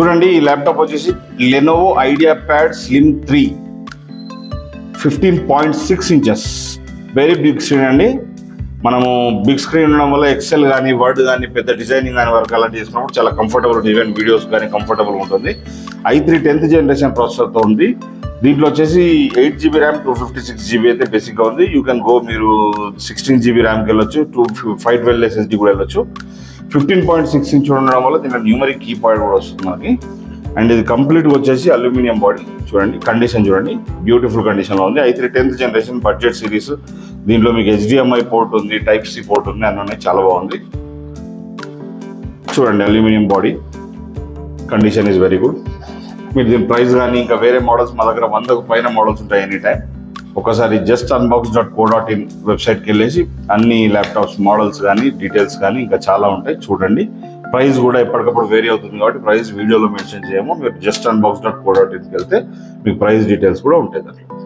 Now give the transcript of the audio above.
చూడండి ఈ ల్యాప్టాప్ వచ్చేసి Lenovo IdeaPad slim 3 15.6 inches very big screen అండి. మనము బిగ్ స్క్రీన్ ఉండడం వల్ల ఎక్సెల్ కానీ వర్డ్ కానీ పెద్ద డిజైనింగ్ కానీ వర్క్ అలా చేసుకున్నప్పుడు చాలా కంఫర్టబుల్, ఈవెన్ వీడియోస్ కానీ కంఫర్టబుల్ ఉంటుంది. i3 10th జనరేషన్ ప్రాసెసర్తో ఉంది. దీంట్లో వచ్చేసి 8 GB ర్యామ్ 256 GB అయితే బేసిక్గా ఉంది. యూ కెన్ గో మీరు 16 GB ర్యామ్కి వెళ్ళొచ్చు, 512 SSD కూడా వెళ్ళొచ్చు. 15.6 ఇంచ్ ఉండడం వల్ల దీంట్లో న్యూమరిక్ కీప్యాడ్ కూడా వస్తుంది మనకి. అండ్ ఇది కంప్లీట్గా వచ్చేసి అల్యూమినియం బాడీ. చూడండి కండిషన్ చూడండి, బ్యూటిఫుల్ కండిషన్లో ఉంది. i3 10th generation budget series. దీంట్లో మీకు HDMI పోర్ట్ ఉంది, Type-C పోర్ట్ ఉంది, అన్నీ ఉన్నాయి. చాలా బాగుంది. చూడండి aluminium body, condition is very good. మీరు దీని ప్రైస్ కానీ ఇంకా వేరే మోడల్స్ మా దగ్గర 100కు పైన మోడల్స్ ఉంటాయి ఎనీ టైం. ఒకసారి justunbox.co.in వెబ్సైట్కి వెళ్ళేసి అన్ని ల్యాప్టాప్స్ మోడల్స్ కానీ డీటెయిల్స్ కానీ ఇంకా చాలా ఉంటాయి చూడండి. ప్రైస్ కూడా ఎప్పటికప్పుడు వేరీ అవుతుంది కాబట్టి ప్రైస్ వీడియోలో మెన్షన్ చేయము. మీరు justunbox.co.inకి వెళ్తే మీకు ప్రైస్ డీటెయిల్స్ కూడా ఉంటాయి దాంట్లో.